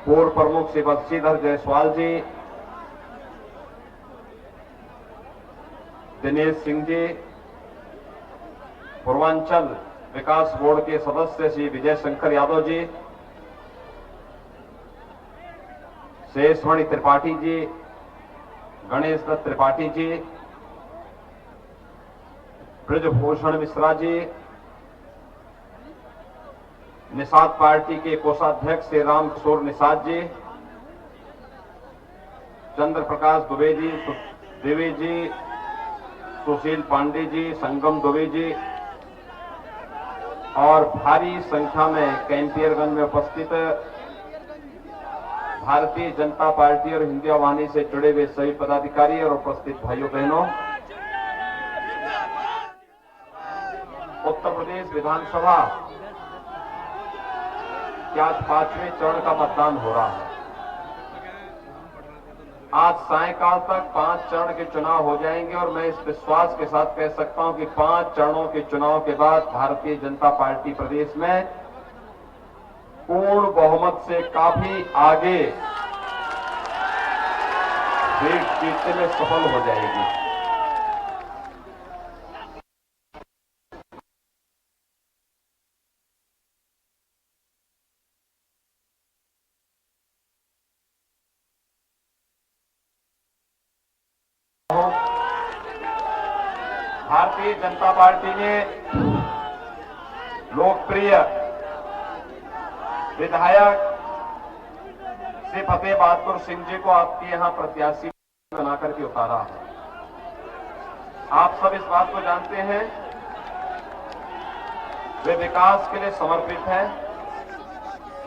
पूर्व प्रमुख श्री बंशीधर जायसवाल जी, दिनेश सिंह जी, पूर्वांचल विकास बोर्ड के सदस्य श्री विजय शंकर यादव जी, शेषमणि त्रिपाठी जी, गणेश दत्त त्रिपाठी जी, ब्रजभूषण मिश्रा जी, निषाद पार्टी के कोषाध्यक्ष श्री राम किशोर निषाद जी, चंद्र प्रकाश दुबे जी, देवी जी, सुशील पांडे जी, संगम दुबे जी और भारी संख्या में कैंपियरगंज में उपस्थित भारतीय जनता पार्टी और हिंदी वाहिनी से जुड़े हुए सभी पदाधिकारी और उपस्थित भाइयों बहनों, उत्तर प्रदेश विधानसभा के आज 5वें चरण का मतदान हो रहा है। आज सायंकाल तक 5 चरण के चुनाव हो जाएंगे और मैं इस विश्वास के साथ कह सकता हूं कि 5 चरणों के चुनाव के बाद भारतीय जनता पार्टी प्रदेश में पूर्ण बहुमत से काफी आगे सीट जीतने में सफल हो जाएगी। भारतीय जनता पार्टी ने लोकप्रिय विधायक श्री फतेह बहादुर सिंह जी को आपके यहां प्रत्याशी बनाकर के उतारा है। आप सब इस बात को जानते हैं, वे विकास के लिए समर्पित हैं,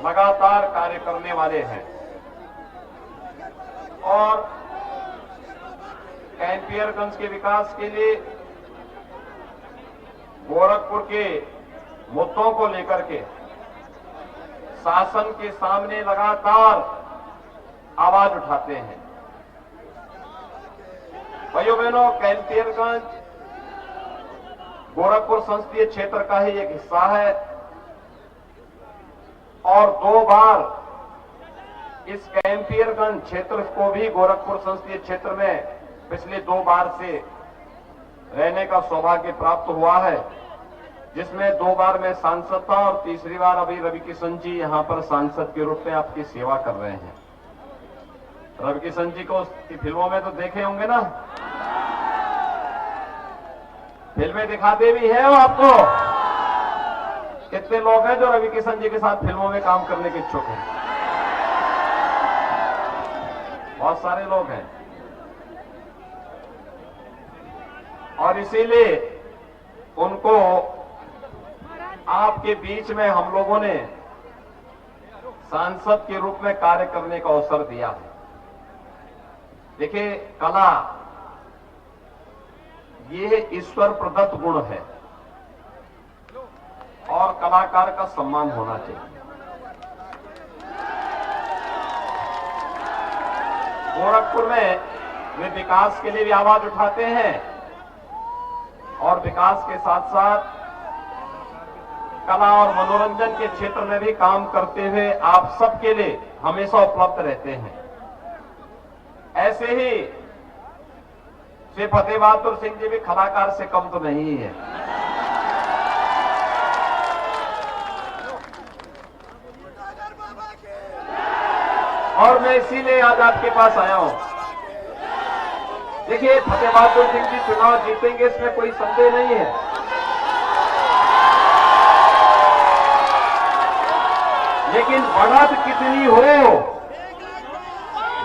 लगातार कार्य करने वाले हैं और कैंपियरगंज के विकास के लिए गोरखपुर के मुद्दों को लेकर के शासन के सामने लगातार आवाज उठाते हैं। भाइयों बहनों, कैंपियरगंज गोरखपुर संसदीय क्षेत्र का ही एक हिस्सा है और 2 बार इस कैंपियरगंज क्षेत्र को भी गोरखपुर संसदीय क्षेत्र में पिछले 2 बार से रहने का सौभाग्य प्राप्त हुआ है, जिसमें 2 बार मैं सांसद था और तीसरी बार अभी रवि किशन जी यहां पर सांसद के रूप में आपकी सेवा कर रहे हैं। रवि किशन जी को फिल्मों में तो देखे होंगे ना, फिल्में दिखाते भी हैं वो आपको। कितने लोग हैं जो रवि किशन जी के साथ फिल्मों में काम करने के इच्छुक हैं? बहुत सारे लोग हैं और इसीलिए उनको आपके बीच में हम लोगों ने सांसद के रूप में कार्य करने का अवसर दिया है। देखिए, कला ये ईश्वर प्रदत्त गुण है और कलाकार का सम्मान होना चाहिए। गोरखपुर में वे विकास के लिए भी आवाज उठाते हैं और विकास के साथ साथ कला और मनोरंजन के क्षेत्र में भी काम करते हुए आप सबके लिए हमेशा उपलब्ध रहते हैं। ऐसे ही श्री फतेह बहादुर सिंह जी भी कलाकार से कम तो नहीं है। और मैं इसीलिए आज आपके पास आया हूं। देखिए, फतेह बहादुर सिंह जी चुनाव जीतेंगे, इसमें कोई संदेह नहीं है, लेकिन बढ़त कितनी हो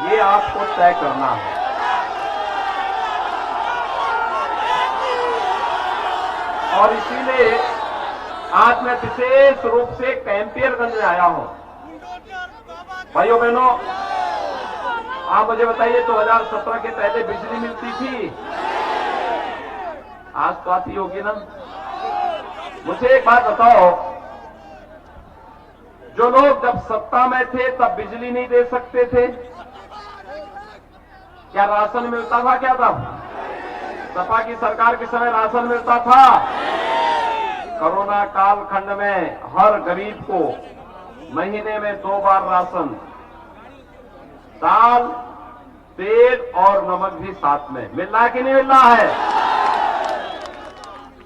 ये आपको तय करना है। और इसीलिए आज मैं विशेष रूप से कैंपियरगंज में आया हूं। भाइयों बहनों, आप मुझे बताइए, 2017 के पहले बिजली मिलती थी? आज तो आती होगी ना। मुझे एक बात बताओ, जो लोग जब सत्ता में थे तब बिजली नहीं दे सकते थे, क्या राशन मिलता था? क्या था? सपा की सरकार के समय राशन मिलता था। कोरोना कालखंड में हर गरीब को महीने में 2 बार राशन दाल, तेल और नमक भी साथ में मिल रहा है कि नहीं मिल रहा है?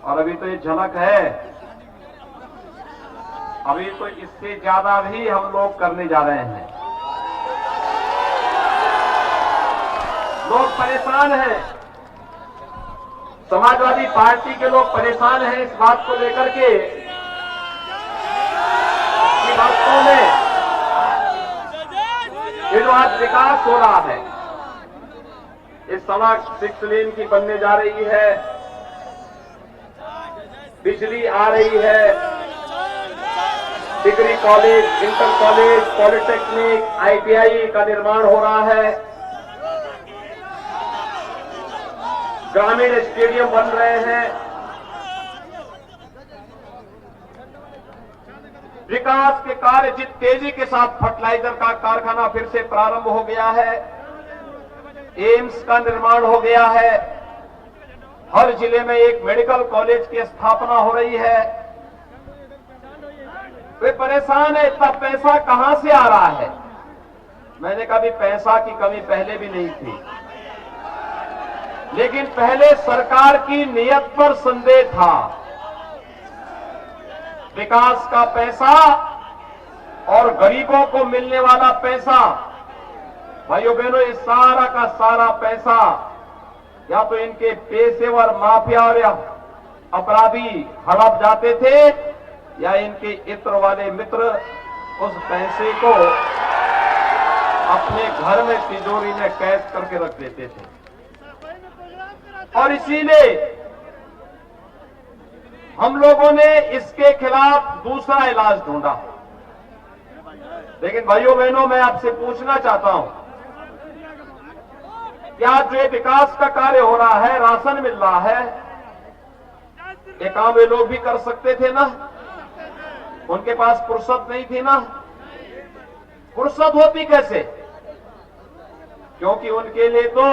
और अभी तो ये झलक है, अभी तो इससे ज्यादा भी हम लोग करने जा रहे हैं। लोग परेशान हैं, समाजवादी पार्टी के लोग परेशान हैं इस बात को लेकर के कि वास्तव में ये जो आज विकास हो रहा है, इस सड़क 6 लेन की बनने जा रही है, बिजली आ रही है, degree college, inter college, polytechnic, ITI का निर्माण हो रहा है, ग्रामीण स्टेडियम बन रहे हैं, विकास के कार्य जिस तेजी के साथ फर्टिलाइजर का कारखाना फिर से प्रारंभ हो गया है, एम्स का निर्माण हो गया है, हर जिले में एक मेडिकल कॉलेज की स्थापना हो रही है। वे परेशान है, इतना पैसा कहां से आ रहा है? मैंने कहा भी पैसा की कमी पहले भी नहीं थी, लेकिन पहले सरकार की नीयत पर संदेह था। विकास का पैसा और गरीबों को मिलने वाला पैसा, भाइयों बहनों, ये सारा का सारा पैसा या तो इनके पेशेवर माफिया और या अपराधी हड़प जाते थे, या इनके इत्र वाले मित्र उस पैसे को अपने घर में तिजोरी में कैद करके रख देते थे। और इसीलिए हम लोगों ने इसके खिलाफ दूसरा इलाज ढूंढा। लेकिन भाइयों बहनों, मैं आपसे पूछना चाहता हूं, क्या जो विकास का कार्य हो रहा है, राशन मिल रहा है, ये काम वे लोग भी कर सकते थे ना? उनके पास फुर्सत नहीं थी ना? फुर्सत होती कैसे? क्योंकि उनके लिए तो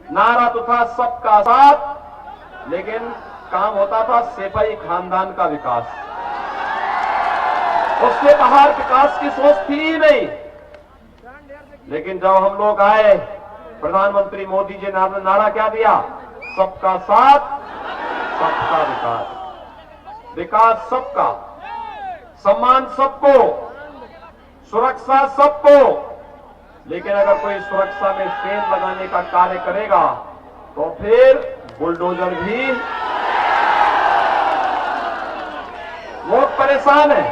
नारा तो था सबका साथ, लेकिन काम होता था सेफई खानदान का विकास। उससे बाहर विकास की सोच थी ही नहीं। लेकिन जब हम लोग आए, प्रधानमंत्री मोदी जी ने नारा क्या दिया? सबका साथ, सबका विकास। विकास सबका, सम्मान सबको, सुरक्षा सबको। लेकिन अगर कोई सुरक्षा में सेंध लगाने का कार्य करेगा तो फिर बुलडोजर भी। लोग परेशान हैं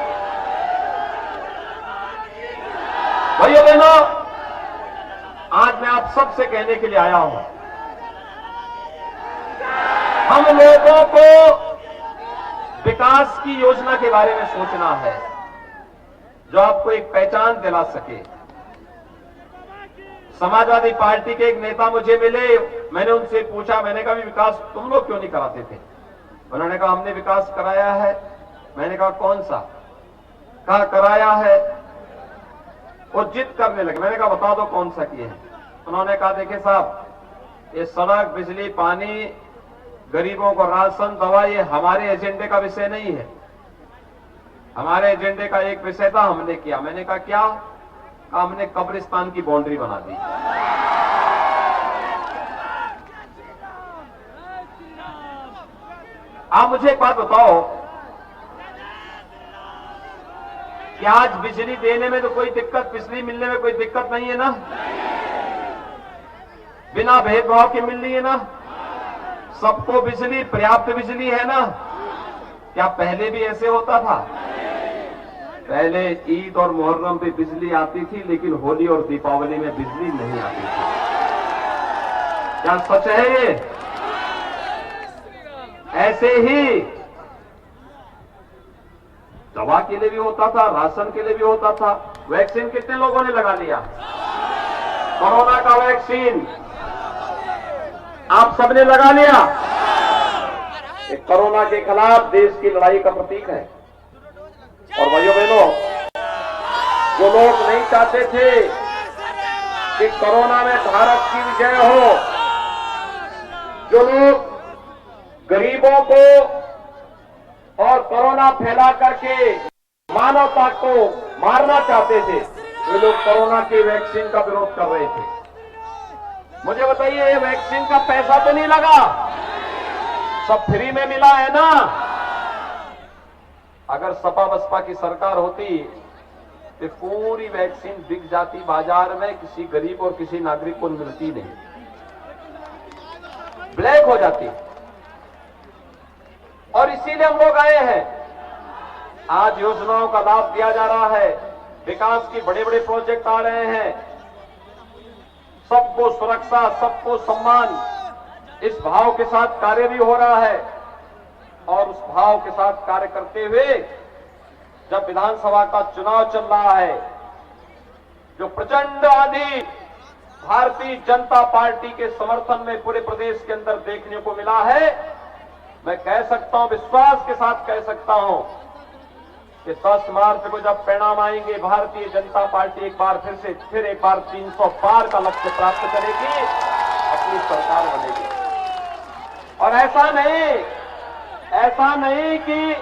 भाइयों बहनों। आज मैं आप सबसे कहने के लिए आया हूं, हम लोगों को विकास की योजना के बारे में सोचना है जो आपको एक पहचान दिला सके। समाजवादी पार्टी के एक नेता मुझे मिले, मैंने उनसे पूछा, मैंने कहा विकास तुम लोग क्यों नहीं कराते थे? उन्होंने कहा हमने विकास कराया है। मैंने कहा कौन सा? कहा कराया है। वो जिद करने लगे। मैंने कहा बता दो कौन सा किए हैं? उन्होंने कहा देखिए साहब, ये सड़क, बिजली, पानी, गरीबों को राशन, दवा, ये हमारे एजेंडे का विषय नहीं है। हमारे एजेंडे का एक विषय था, हमने किया। मैंने कहा क्या? हमने कब्रिस्तान की बाउंड्री बना दी। आप मुझे एक बात बताओ कि आज बिजली देने में तो कोई दिक्कत, बिजली मिलने में कोई दिक्कत नहीं है ना? बिना भेदभाव के मिल रही है ना? सबको बिजली, पर्याप्त बिजली है ना? क्या पहले भी ऐसे होता था? पहले ईद और मुहर्रम पे बिजली आती थी, लेकिन होली और दीपावली में बिजली नहीं आती थी। क्या सच है ये? ऐसे ही दवा के लिए भी होता था, राशन के लिए भी होता था। वैक्सीन कितने लोगों ने लगा लिया? कोरोना का वैक्सीन आप सबने लगा लिया। कोरोना के खिलाफ देश की लड़ाई का प्रतीक है। और भाइयों बहनों, जो लोग नहीं चाहते थे कि कोरोना में भारत की विजय हो, जो लोग गरीबों को और कोरोना फैला करके मानवता को मारना चाहते थे, वे लोग कोरोना की वैक्सीन का विरोध कर रहे थे। मुझे बताइए, ये वैक्सीन का पैसा तो नहीं लगा, सब फ्री में मिला है ना। अगर सपा बसपा की सरकार होती तो पूरी वैक्सीन बिक जाती बाजार में, किसी गरीब और किसी नागरिक को मिलती नहीं, ब्लैक हो जाती। और इसीलिए हम लोग आए हैं। आज योजनाओं का लाभ दिया जा रहा है, विकास के बड़े बड़े प्रोजेक्ट आ रहे हैं, सबको सुरक्षा, सबको सम्मान, इस भाव के साथ कार्य भी हो रहा है। और उस भाव के साथ कार्य करते हुए जब विधानसभा का चुनाव चल रहा है, जो प्रचंड आंधी भारतीय जनता पार्टी के समर्थन में पूरे प्रदेश के अंदर देखने को मिला है, मैं कह सकता हूं, विश्वास के साथ कह सकता हूं कि 10 मार्च को जब परिणाम आएंगे, भारतीय जनता पार्टी एक बार फिर एक बार 300 पार का लक्ष्य प्राप्त करेगी, अपनी सरकार बनेगी। और ऐसा नहीं कि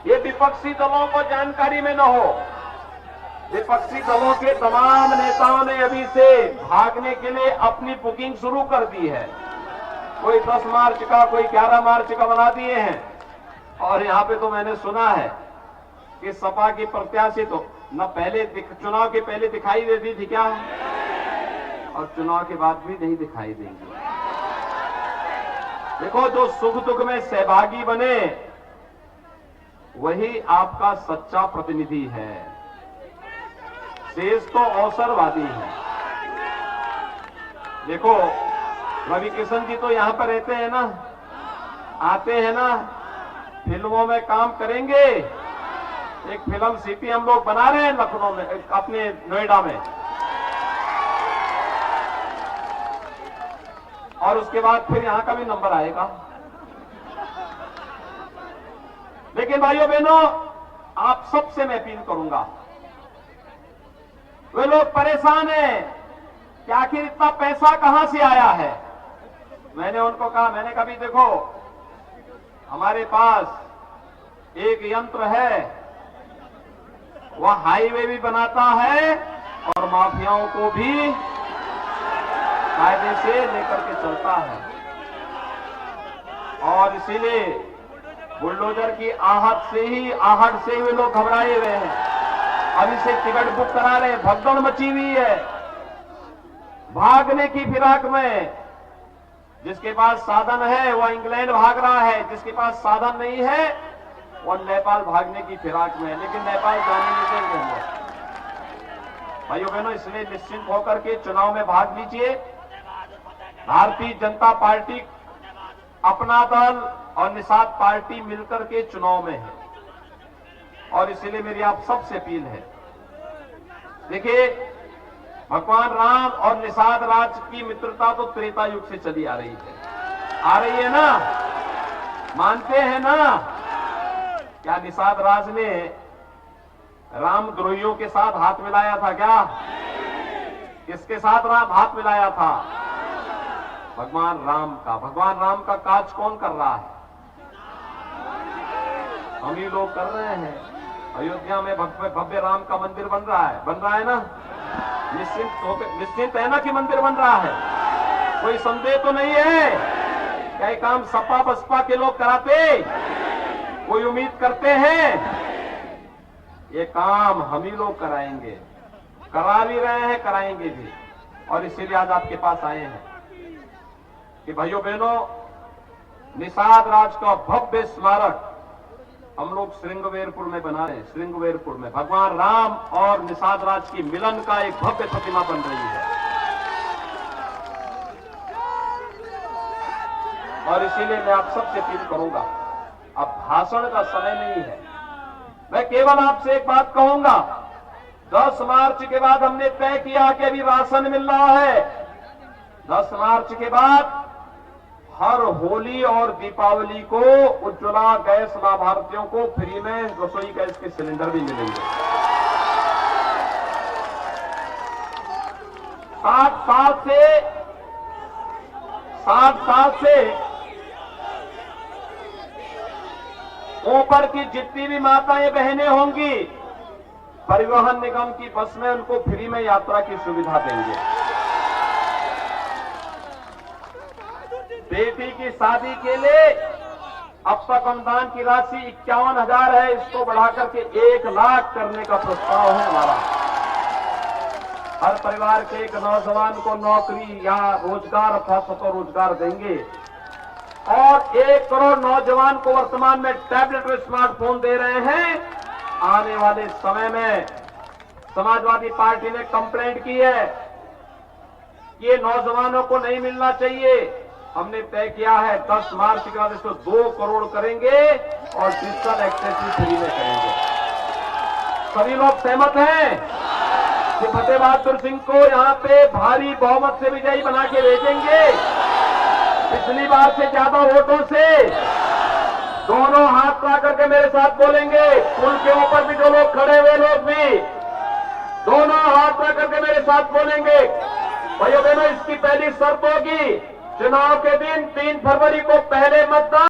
ये विपक्षी दलों को जानकारी में न हो। विपक्षी दलों के तमाम नेताओं ने अभी से भागने के लिए अपनी बुकिंग शुरू कर दी है। कोई 10 मार्च का, कोई 11 मार्च का बना दिए हैं। और यहां पे तो मैंने सुना है कि सपा की प्रत्याशी तो न पहले चुनाव के पहले दिखाई देती थी क्या, और चुनाव के बाद भी नहीं दिखाई देंगी। देखो, जो सुख दुख में सहभागी बने वही आपका सच्चा प्रतिनिधि है, शेष तो अवसरवादी है। देखो, रवि किशन जी तो यहां पर रहते हैं ना, आते हैं ना, फिल्मों में काम करेंगे। एक फिल्म सिटी हम लोग बना रहे हैं लखनऊ में, अपने नोएडा में, और उसके बाद फिर यहां का भी नंबर आएगा। लेकिन भाइयों बहनों, आप सबसे मैं अपील करूंगा, वे लोग परेशान हैं कि आखिर इतना पैसा कहां से आया है। मैंने उनको कहा, मैंने कहा भी देखो, हमारे पास एक यंत्र है, वह हाईवे भी बनाता है और माफियाओं को भी कायदे से लेकर के चलता है। और इसीलिए बुलडोजर की आहट से वे लोग घबराए हुए हैं। अभी से टिकट बुक करा रहे हैं, भगदड़ मची हुई है, भागने की फिराक में। जिसके पास साधन है वह इंग्लैंड भाग रहा है, जिसके पास साधन नहीं है वह नेपाल भागने की फिराक में है, लेकिन नेपाल जाने नहीं देंगे हम लोग। भाइयों बहनों, इसलिए निश्चिंत होकर के चुनाव में भाग लीजिए। भारतीय जनता पार्टी, अपना दल और निषाद पार्टी मिलकर के चुनाव में है, और इसलिए मेरी आप सबसे अपील है। देखिए, भगवान राम और निषाद राज की मित्रता तो त्रेता युग से चली आ रही है ना, मानते हैं ना। क्या निषाद राज ने रामद्रोहियों के साथ हाथ मिलाया था क्या? किसके साथ हाथ मिलाया था? भगवान राम का काज कौन कर रहा है? हम ही लोग कर रहे हैं। अयोध्या में भव्य राम का मंदिर बन रहा है ना। निश्चिंत है ना कि मंदिर बन रहा है? कोई संदेह तो नहीं है? क्या ये काम सपा बसपा के लोग कराते? कोई उम्मीद करते हैं? ये काम हम ही लोग कराएंगे, करा भी रहे हैं, कराएंगे भी। और इसीलिए आज आपके पास आए हैं कि भाइयों बहनों, निषाद राज का भव्य स्मारक हम लोग श्रृंगवेरपुर में बना रहे हैं। श्रृंगवेरपुर में भगवान राम और निषाद राज की मिलन का एक भव्य प्रतिमा बन रही है। और इसीलिए मैं आप सबसे अपील करूंगा, अब भाषण का समय नहीं है। मैं केवल आपसे एक बात कहूंगा, 10 मार्च के बाद हमने तय किया कि अभी राशन मिल रहा है। 10 मार्च के बाद हर होली और दीपावली को उज्ज्वला गैस लाभार्थियों को फ्री में रसोई गैस के सिलेंडर भी मिलेंगे। 60 साल से ऊपर की जितनी भी माताएं बहनें होंगी, परिवहन निगम की बस में उनको फ्री में यात्रा की सुविधा देंगे। बेटी की शादी के लिए अब तक अनुदान की राशि 51,000 है, इसको बढ़ाकर के 1 लाख करने का प्रस्ताव है हमारा। हर परिवार के एक नौजवान को नौकरी या रोजगार अथवा स्वरोजगार देंगे और 1 करोड़ नौजवान को वर्तमान में टैबलेट और स्मार्टफोन दे रहे हैं। आने वाले समय में समाजवादी पार्टी ने कंप्लेंट की है कि ये नौजवानों को नहीं मिलना चाहिए। हमने तय किया है 10 मार्च के बाद इसको 2 करोड़ करेंगे और डिजिटल एक्सेस भी फ्री में करेंगे। सभी लोग सहमत हैं कि फतेह बहादुर सिंह को यहां पे भारी बहुमत से विजयी बना के भेजेंगे, पिछली बार से ज्यादा वोटों से। दोनों हाथ ला करके मेरे साथ बोलेंगे, पुल के ऊपर भी जो लोग खड़े हुए लोग भी दोनों हाथ ला करके मेरे साथ बोलेंगे। भाइयों बहनों, इसकी पहली शर्त होगी चुनाव के दिन 3 फरवरी को पहले मतदान।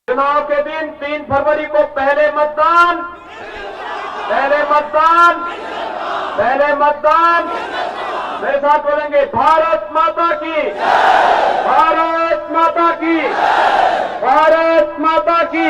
चुनाव के दिन 3 फरवरी को पहले मतदान, पहले मतदान, पहले मतदान। मेरे साथ बोलेंगे, भारत माता की, भारत माता की, भारत माता की।